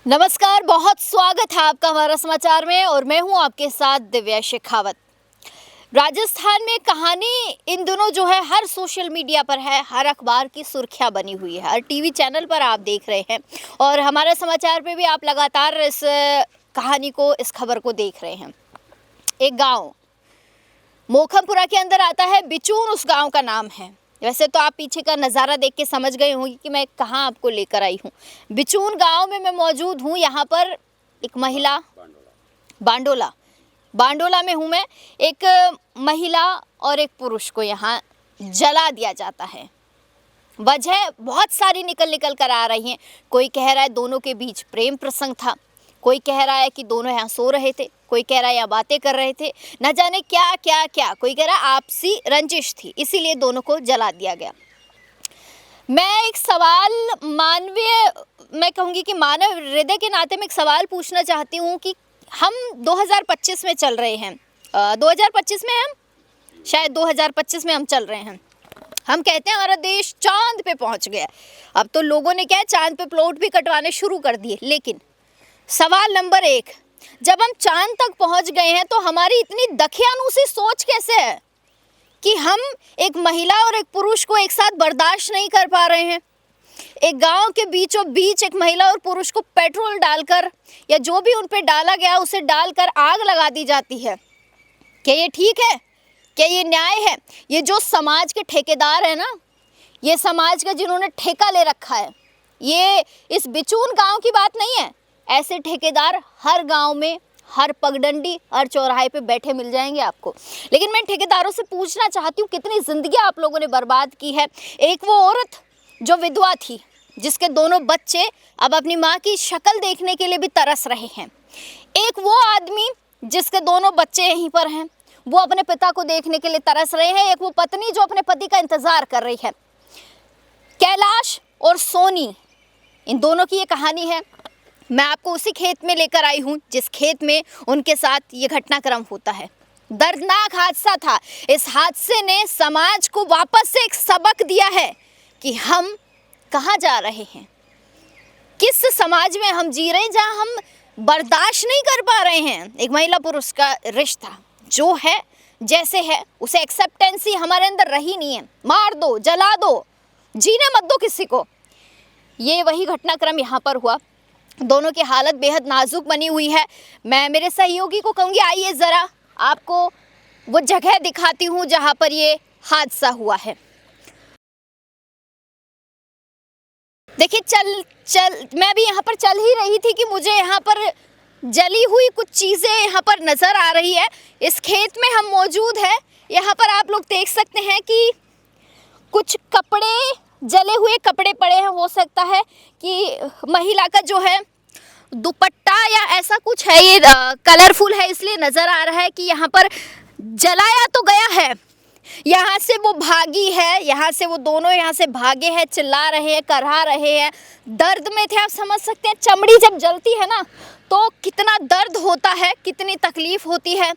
नमस्कार, बहुत स्वागत है आपका हमारा समाचार में और मैं हूं आपके साथ दिव्या शेखावत। राजस्थान में कहानी इन दिनों जो है हर सोशल मीडिया पर है, हर अखबार की सुर्खियां बनी हुई है, हर टीवी चैनल पर आप देख रहे हैं और हमारे समाचार पे भी आप लगातार इस कहानी को, इस खबर को देख रहे हैं। एक गांव मोखमपुरा के अंदर आता है, बिचून उस गांव का नाम है। वैसे तो आप पीछे का नज़ारा देख के समझ गए होंगे कि मैं कहाँ आपको लेकर आई हूँ। बिचून गांव में मैं मौजूद हूँ। यहाँ पर एक महिला, बांडोला में हूँ मैं। एक महिला और एक पुरुष को यहाँ जला दिया जाता है। वजह बहुत सारी निकल कर आ रही हैं। कोई कह रहा है दोनों के बीच प्रेम प्रसंग था, कोई कह रहा है कि दोनों यहाँ सो रहे थे, कोई कह रहा है यहाँ बातें कर रहे थे, न जाने क्या क्या क्या। कोई कह रहा है आपसी रंजिश थी, इसीलिए दोनों को जला दिया गया। मैं एक सवाल मैं कहूँगी कि मानव हृदय के नाते मैं एक सवाल पूछना चाहती हूँ कि हम 2025 में चल रहे हैं। 2025 में हम शायद 2025 में हम चल रहे हैं। हम कहते हैं हमारा देश चांद पे पहुंच गया। अब तो लोगों ने क्या है, चांद पे प्लॉट भी कटवाने शुरू कर दिए। लेकिन सवाल नंबर 1, जब हम चांद तक पहुंच गए हैं तो हमारी इतनी दखियानुसी सोच कैसे है कि हम एक महिला और एक पुरुष को एक साथ बर्दाश्त नहीं कर पा रहे हैं। एक गांव के बीचों बीच एक महिला और पुरुष को पेट्रोल डालकर या जो भी उन पे डाला गया उसे डालकर आग लगा दी जाती है। क्या ये ठीक है? क्या ये न्याय है? ये जो समाज के ठेकेदार है ना, ये समाज का जिन्होंने ठेका ले रखा है, ये इस बिचून गांव की बात नहीं है। ऐसे ठेकेदार हर गांव में, हर पगडंडी, हर चौराहे पे बैठे मिल जाएंगे आपको। लेकिन मैं ठेकेदारों से पूछना चाहती हूँ, कितनी जिंदगी आप लोगों ने बर्बाद की है। एक वो औरत जो विधवा थी, जिसके दोनों बच्चे अब अपनी माँ की शक्ल देखने के लिए भी तरस रहे हैं। एक वो आदमी जिसके दोनों बच्चे यहीं पर हैं, वो अपने पिता को देखने के लिए तरस रहे हैं। एक वो पत्नी जो अपने पति का इंतजार कर रही है। कैलाश और सोनी, इन दोनों की ये कहानी है। मैं आपको उसी खेत में लेकर आई हूँ जिस खेत में उनके साथ ये घटनाक्रम होता है। दर्दनाक हादसा था। इस हादसे ने समाज को वापस से एक सबक दिया है कि हम कहाँ जा रहे हैं, किस समाज में हम जी रहे हैं जहाँ हम बर्दाश्त नहीं कर पा रहे हैं। एक महिला पुरुष का रिश्ता जो है, जैसे है, उसे एक्सेप्टेंसी हमारे अंदर रही नहीं है। मार दो, जला दो, जीने मत दो किसी को। ये वही घटनाक्रम यहाँ पर हुआ। दोनों की हालत बेहद नाजुक बनी हुई है। मैं मेरे सहयोगी को कहूँगी, आइए ज़रा आपको वो जगह दिखाती हूँ जहाँ पर ये हादसा हुआ है। देखिए, मैं भी यहाँ पर चल ही रही थी कि मुझे यहाँ पर जली हुई कुछ चीज़ें यहाँ पर नज़र आ रही है। इस खेत में हम मौजूद हैं। यहाँ पर आप लोग देख सकते हैं कि कुछ कपड़े, जले हुए कपड़े पड़े हैं। हो सकता है कि महिला का जो है दुपट्टा या ऐसा कुछ है, ये कलरफुल है इसलिए नज़र आ रहा है कि यहाँ पर जलाया तो गया है। यहाँ से वो भागी है, यहाँ से वो दोनों यहाँ से भागे हैं, चिल्ला रहे हैं, करहा रहे हैं, दर्द में थे। आप समझ सकते हैं, चमड़ी जब जलती है ना तो कितना दर्द होता है, कितनी तकलीफ़ होती है।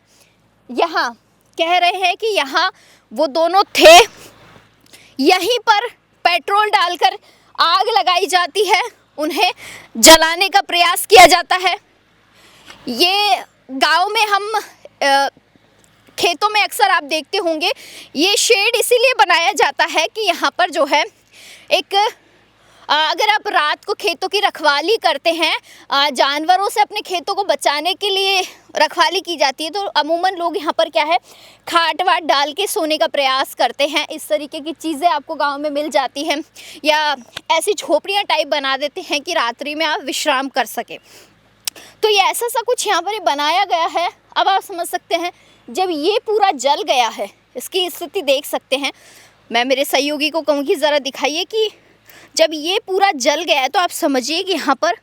यहाँ कह रहे हैं कि यहाँ वो दोनों थे, यहीं पर पेट्रोल डालकर आग लगाई जाती है, उन्हें जलाने का प्रयास किया जाता है। ये गांव में हम खेतों में अक्सर आप देखते होंगे, ये शेड इसीलिए बनाया जाता है कि यहाँ पर जो है एक अगर आप रात को खेतों की रखवाली करते हैं, जानवरों से अपने खेतों को बचाने के लिए रखवाली की जाती है, तो अमूमन लोग यहाँ पर क्या है, खाट वाट डाल के सोने का प्रयास करते हैं। इस तरीके की चीज़ें आपको गांव में मिल जाती हैं, या ऐसी झोपड़ियाँ टाइप बना देते हैं कि रात्रि में आप विश्राम कर सकें। तो ये ऐसा सा कुछ यहाँ पर बनाया गया है। अब आप समझ सकते हैं, जब ये पूरा जल गया है, इसकी स्थिति देख सकते हैं। मैं मेरे सहयोगी को कहूँगी ज़रा दिखाइए कि जब ये पूरा जल गया है तो आप समझिए कि यहाँ पर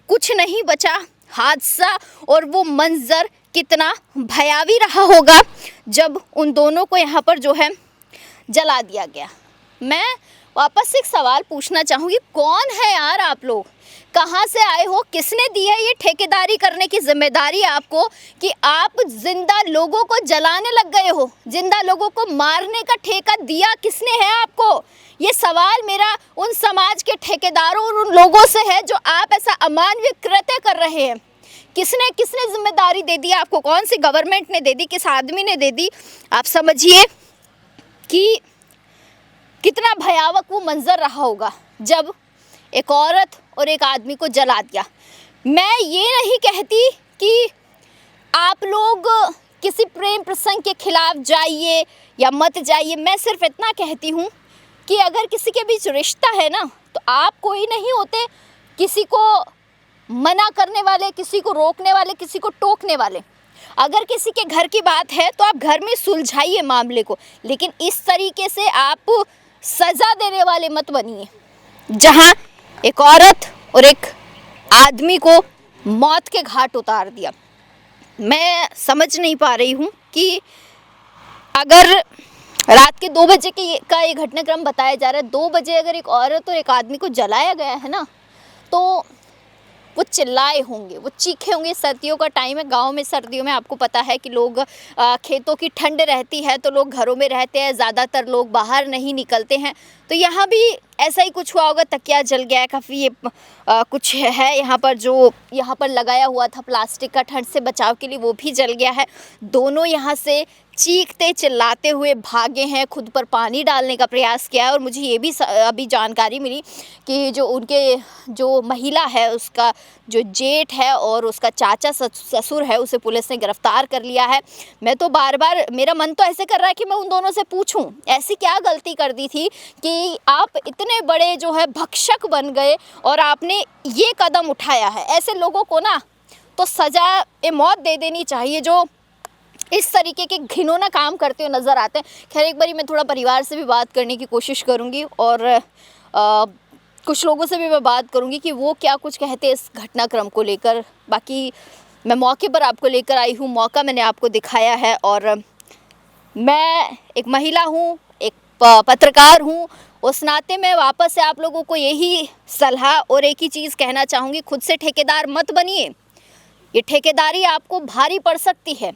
कुछ नहीं बचा। हादसा और वो मंज़र कितना भयावी रहा होगा जब उन दोनों को यहाँ पर जो है जला दिया गया। मैं वापस से एक सवाल पूछना चाहूँगी, कौन है यार आप लोग, कहाँ से आए हो, किसने दी है ये ठेकेदारी करने की जिम्मेदारी आपको कि आप जिंदा लोगों को जलाने लग गए हो, जिंदा लोगों को मारने का ठेका दिया किसने है आपको? ये सवाल मेरा उन समाज के ठेकेदारों और उन लोगों से है जो आप ऐसा अमानवीय कृत्य कर रहे हैं। किसने किसने जिम्मेदारी दे दी आपको? कौन सी गवर्नमेंट ने दे दी, किस आदमी ने दे दी? आप समझिए कि कितना भयावह वो मंजर रहा होगा जब एक औरत और एक आदमी को जला दिया। मैं ये नहीं कहती कि आप लोग किसी प्रेम प्रसंग के खिलाफ जाइए या मत जाइए, मैं सिर्फ इतना कहती हूँ कि अगर किसी के बीच रिश्ता है ना, तो आप कोई नहीं होते किसी को मना करने वाले, किसी को रोकने वाले, किसी को टोकने वाले। अगर किसी के घर की बात है तो आप घर में सुलझाइए मामले को, लेकिन इस तरीके से आप सज़ा देने वाले मत बनिए। जहाँ एक औरत और एक आदमी को मौत के घाट उतार दिया। मैं समझ नहीं पा रही हूँ कि अगर रात के 2 बजे का ये घटनाक्रम बताया जा रहा है, 2 बजे अगर एक औरत और एक आदमी को जलाया गया है ना, तो वो चिल्लाए होंगे, वो चीखे होंगे। सर्दियों का टाइम है, गांव में सर्दियों में आपको पता है कि लोग खेतों की ठंड रहती है तो लोग घरों में रहते हैं, ज़्यादातर लोग बाहर नहीं निकलते हैं। तो यहाँ भी ऐसा ही कुछ हुआ होगा, तकिया जल गया है काफ़ी। ये कुछ है यहाँ पर जो यहाँ पर लगाया हुआ था प्लास्टिक का ठंड से बचाव के लिए, वो भी जल गया है। दोनों यहाँ से चीखते चिल्लाते हुए भागे हैं, खुद पर पानी डालने का प्रयास किया है। और मुझे ये भी अभी जानकारी मिली कि जो उनके जो महिला है, उसका जो जेठ है और उसका चाचा ससुर है, उसे पुलिस ने गिरफ्तार कर लिया है। मैं तो बार बार, मेरा मन तो ऐसे कर रहा है कि मैं उन दोनों से पूछूं, ऐसी क्या गलती कर दी थी कि आप इतने बड़े जो है भक्षक बन गए और आपने ये कदम उठाया है। ऐसे लोगों को ना तो सज़ा ए मौत दे देनी चाहिए जो इस तरीके के घिनौना काम करते हुए नज़र आते हैं। खैर, एक बारी मैं थोड़ा परिवार से भी बात करने की कोशिश करूँगी और कुछ लोगों से भी मैं बात करूँगी कि वो क्या कुछ कहते हैं इस घटनाक्रम को लेकर। बाकी मैं मौके पर आपको लेकर आई हूँ, मौका मैंने आपको दिखाया है और मैं एक महिला हूँ, एक पत्रकार हूँ। उस नाते मैं वापस से आप लोगों को यही सलाह और एक ही चीज़ कहना चाहूँगी, खुद से ठेकेदार मत बनिए। ये ठेकेदारी आपको भारी पड़ सकती है।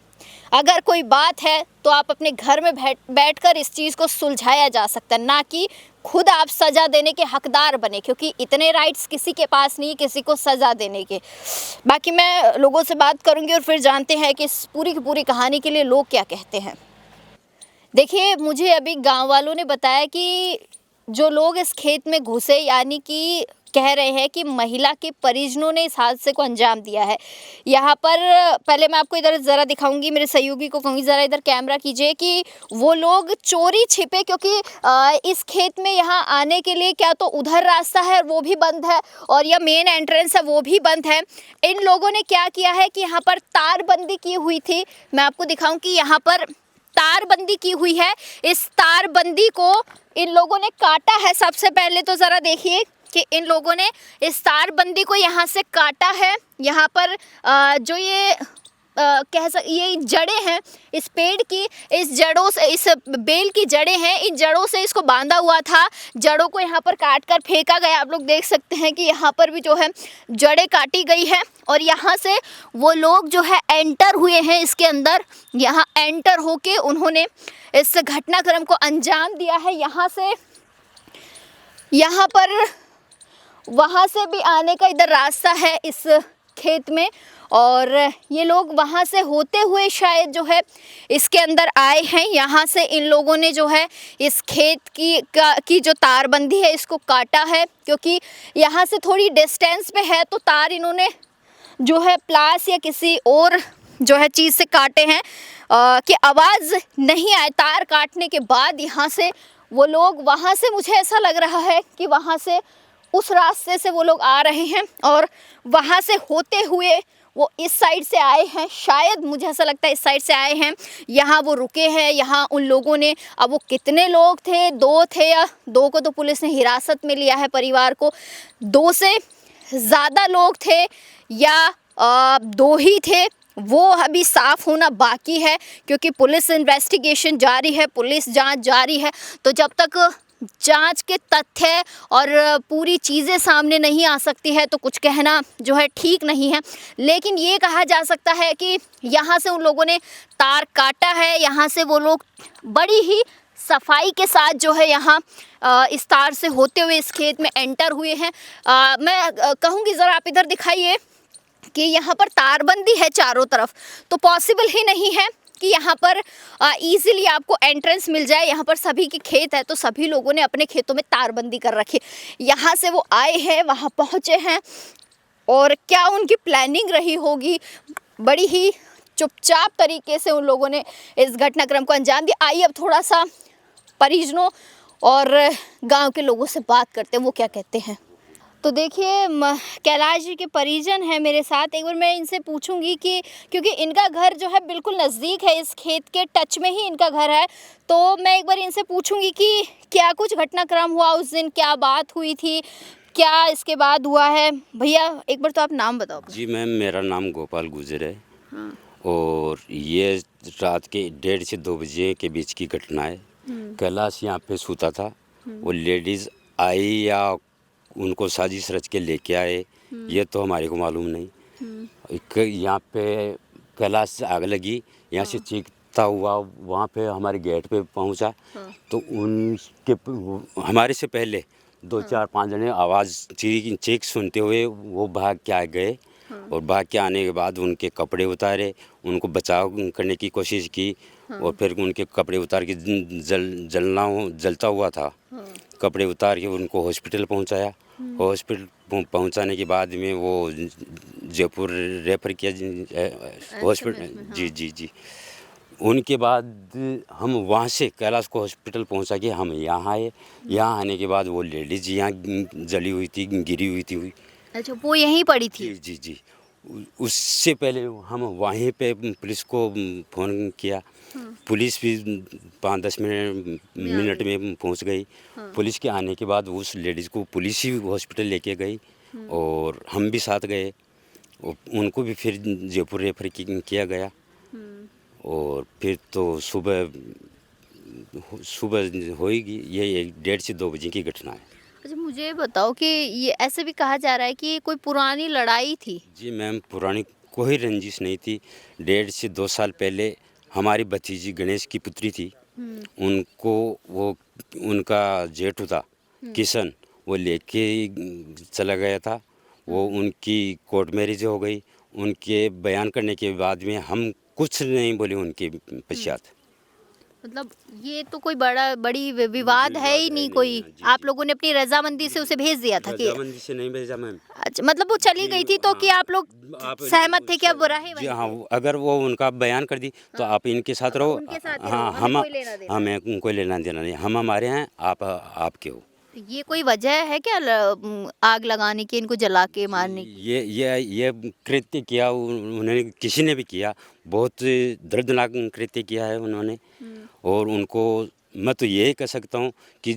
अगर कोई बात है तो आप अपने घर में बैठकर इस चीज़ को सुलझाया जा सकता है, ना कि खुद आप सज़ा देने के हकदार बने, क्योंकि इतने राइट्स किसी के पास नहीं किसी को सज़ा देने के। बाकी मैं लोगों से बात करूंगी और फिर जानते हैं कि इस पूरी की पूरी कहानी के लिए लोग क्या कहते हैं। देखिए, मुझे अभी गांव वालों ने बताया कि जो लोग इस खेत में घुसे, यानी कि कह रहे हैं कि महिला के परिजनों ने इस हादसे को अंजाम दिया है। यहाँ पर पहले मैं आपको इधर ज़रा दिखाऊंगी, मेरे सहयोगी को कहूँगी ज़रा इधर कैमरा कीजिए कि वो लोग चोरी छिपे, क्योंकि इस खेत में यहाँ आने के लिए क्या तो उधर रास्ता है वो भी बंद है और यह मेन एंट्रेंस है वो भी बंद है। इन लोगों ने क्या किया है कि यहाँ पर तारबंदी की हुई थी। मैं आपको दिखाऊँ कि यहाँ पर तारबंदी की हुई है। इस तारबंदी को इन लोगों ने काटा है। सबसे पहले तो ज़रा देखिए कि इन लोगों ने इस तारबंदी को यहाँ से काटा है। यहाँ पर जो ये ये जड़ें हैं इस पेड़ की, इस जड़ों से, इस बेल की जड़ें हैं, इन जड़ों से इसको बांधा हुआ था। जड़ों को यहाँ पर काट कर फेंका गया। आप लोग देख सकते हैं कि यहाँ पर भी जो है जड़ें काटी गई है और यहाँ से वो लोग जो है एंटर हुए हैं इसके अंदर। यहाँ एंटर होके उन्होंने इस घटनाक्रम को अंजाम दिया है। यहाँ पर वहाँ से भी आने का इधर रास्ता है इस खेत में और ये लोग वहाँ से होते हुए शायद जो है इसके अंदर आए हैं। यहाँ से इन लोगों ने जो है इस खेत की जो तारबंदी है इसको काटा है, क्योंकि यहाँ से थोड़ी डिस्टेंस पे है तो तार इन्होंने जो है प्लास या किसी और जो है चीज़ से काटे हैं कि आवाज़ नहीं आए। तार काटने के बाद यहाँ से वो लोग, वहाँ से मुझे ऐसा लग रहा है कि वहाँ से उस रास्ते से वो लोग आ रहे हैं और वहाँ से होते हुए वो इस साइड से आए हैं। शायद मुझे ऐसा लगता है इस साइड से आए हैं। यहाँ वो रुके हैं। यहाँ उन लोगों ने, अब वो कितने लोग थे, 2 थे या 2 को तो पुलिस ने हिरासत में लिया है परिवार को, 2 से ज़्यादा लोग थे या 2 ही थे, वो अभी साफ़ होना बाकी है, क्योंकि पुलिस इन्वेस्टिगेशन जारी है, पुलिस जांच जारी है। तो जब तक जांच के तथ्य और पूरी चीज़ें सामने नहीं आ सकती है तो कुछ कहना जो है ठीक नहीं है। लेकिन ये कहा जा सकता है कि यहाँ से उन लोगों ने तार काटा है, यहाँ से वो लोग बड़ी ही सफाई के साथ जो है यहाँ इस तार से होते हुए इस खेत में एंटर हुए हैं। मैं कहूँगी ज़रा आप इधर दिखाइए कि यहाँ पर तारबंदी है चारों तरफ, तो पॉसिबल ही नहीं है कि यहाँ पर इजीली आपको एंट्रेंस मिल जाए। यहाँ पर सभी के खेत है तो सभी लोगों ने अपने खेतों में तारबंदी कर रखी। यहाँ से वो आए हैं, वहाँ पहुँचे हैं और क्या उनकी प्लानिंग रही होगी, बड़ी ही चुपचाप तरीके से उन लोगों ने इस घटनाक्रम को अंजाम दिया। आइए अब थोड़ा सा परिजनों और गांव के लोगों से बात करते हैं, वो क्या कहते हैं। तो देखिए कैलाश जी के परिजन हैं मेरे साथ। एक बार मैं इनसे पूछूंगी कि क्योंकि इनका घर जो है बिल्कुल नज़दीक है, इस खेत के टच में ही इनका घर है, तो मैं एक बार इनसे पूछूंगी कि क्या कुछ घटनाक्रम हुआ उस दिन, क्या बात हुई थी, क्या इसके बाद हुआ है। भैया एक बार तो आप नाम बताओ। जी मैम, मेरा नाम गोपाल गुजर है। हाँ। और ये रात के 1:30 से 2 बजे के बीच की घटना है। कैलाश यहाँ पे सूता था, वो लेडीज़ आई या उनको साजिश रच के लेके आए, ये तो हमारे को मालूम नहीं। यहाँ पे कैलाश से आग लगी, यहाँ से चीखता हुआ वहाँ पे हमारे गेट पे पहुँचा। तो उनके हमारे से पहले 2-4-5 जने आवाज़ चीख सुनते हुए वो भाग के आ गए। और भाग के आने के बाद उनके कपड़े उतारे, उनको बचाव करने की कोशिश की। और फिर उनके कपड़े उतार के जलता हुआ था, कपड़े उतार के उनको हॉस्पिटल पहुंचाया। हॉस्पिटल पहुंचाने के बाद में वो जयपुर रेफर किया हॉस्पिटल। जी जी जी। उनके बाद हम वहाँ से कैलाश को हॉस्पिटल पहुंचा के हम यहाँ आए। यहाँ आने के बाद वो लेडीज यहाँ जली हुई थी, गिरी हुई थी। अच्छा, वो यहीं पड़ी थी। जी जी जी। उससे पहले हम वहीं पे पुलिस को फ़ोन किया। पुलिस भी 5-10 मिनट में पहुंच गई। पुलिस के आने के बाद उस लेडीज़ को पुलिस ही हॉस्पिटल लेके गई और हम भी साथ गए। उनको भी फिर जयपुर रेफर किया गया। और फिर तो सुबह होएगी। ये 1:30 से 2 बजे की घटना है। अच्छा, मुझे बताओ कि ये ऐसे भी कहा जा रहा है कि कोई पुरानी लड़ाई थी। जी मैम, पुरानी कोई रंजिश नहीं थी। 1.5 से 2 साल पहले हमारी भतीजी गणेश की पुत्री थी, उनको वो उनका जेठ था किशन, वो लेके चला गया था। वो उनकी कोर्ट मैरिज हो गई। उनके बयान करने के बाद में हम कुछ नहीं बोले उनके पश्चात। मतलब ये तो कोई बड़ी विवाद है ही नहीं कोई। आप लोगों ने अपनी रजामंदी से उसे भेज दिया था कि? रजामंदी से नहीं भेजा मैम। अच्छा, मतलब वो चली गई थी तो कि आप लोग सहमत थे कि अब रहे जी हाँ, अगर वो उनका बयान कर दी तो आप इनके साथ रहो। हाँ, हमें कोई लेना देना नहीं। हम हमारे हैं, आप आपके हो। ये कोई वजह है क्या आग लगाने की, इनको जला के मारने की? ये कृत्य किया उन्होंने, किसी ने भी किया, बहुत दर्दनाक कृत्य किया है उन्होंने। और उनको मैं तो यही कह सकता हूँ कि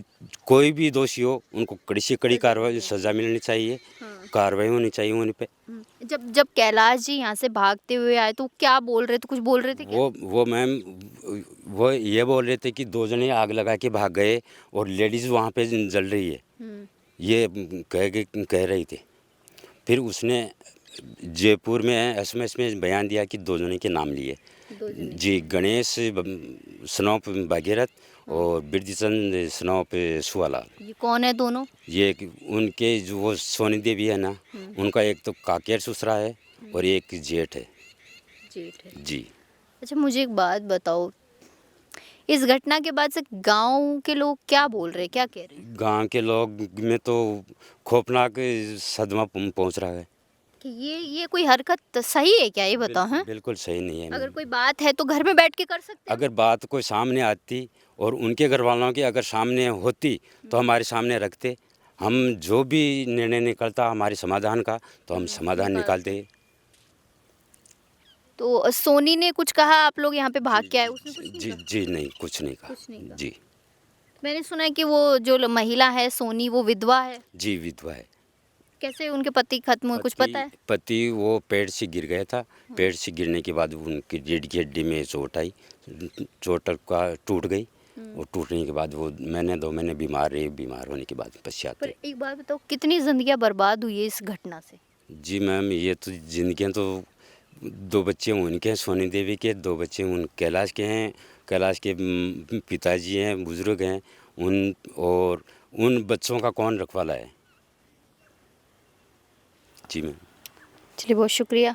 कोई भी दोषी हो उनको कड़ी से कड़ी कार्रवाई, सजा मिलनी चाहिए, कार्रवाई होनी चाहिए उन पे। जब कैलाश जी यहाँ से भागते हुए आए तो क्या बोल रहे थे, कुछ बोल रहे थे क्या? वो मैम, वो ये बोल रहे थे कि 2 जने आग लगा के भाग गए और लेडीज़ वहाँ पे जल रही है, ये कह रही थी। फिर उसने जयपुर में एसएमएस में बयान दिया कि 2 जने के नाम लिए। जी, गणेश स्नॉप भागीरथ और बिरजीचंद स्नॉप सुवालाल। ये कौन है दोनों? ये उनके जो वो सोनी देवी है ना, उनका एक तो काकेर ससुरा है और एक जेठ है। जेठ है जी। अच्छा, मुझे एक बात बताओ, इस घटना के बाद से गांव के लोग क्या बोल रहे हैं, क्या कह रहे हैं? गांव के लोग में तो खौफनाक सदमा पहुंच रहा है कि ये कोई हरकत सही है क्या, ये बताओ। हैं, बिल्कुल सही नहीं है। अगर कोई बात है तो घर में बैठ के कर सकते हैं। अगर बात कोई सामने आती और उनके घर वालों की अगर सामने होती तो हमारे सामने रखते, हम जो भी निर्णय निकलता हमारे समाधान का तो हम समाधान निकालते। तो सोनी ने कुछ कहा, आप लोग यहाँ पे भाग के आए, उसने कुछ नहीं जी कहा? जी नहीं, कुछ नहीं कहा। कुछ नहीं कहा। जी। मैंने सुना है कि वो जो महिला है सोनी, वो विधवा है। जी, विधवा है। कैसे उनके पति खत्म हुए, कुछ पता है? पति वो पेड़ से गिर गया था। पेड़ से गिरने के बाद उनकी रीढ़ की हड्डी में चोट आई, चोट का टूट गई और टूटने के बाद वो महीने 2 महीने बीमार रही, बीमार होने के बाद पश्चात। पर एक बात बताओ, कितनी जिंदगियां बर्बाद हुई है इस घटना से? जी मैम, ये तो जिंदगियाँ तो 2 बच्चे उनके हैं, सोनी देवी के, 2 बच्चे उन कैलाश के हैं। कैलाश के पिताजी हैं, बुजुर्ग हैं, और उन बच्चों का कौन रखवाला है? जी मैम। चलिए, बहुत शुक्रिया।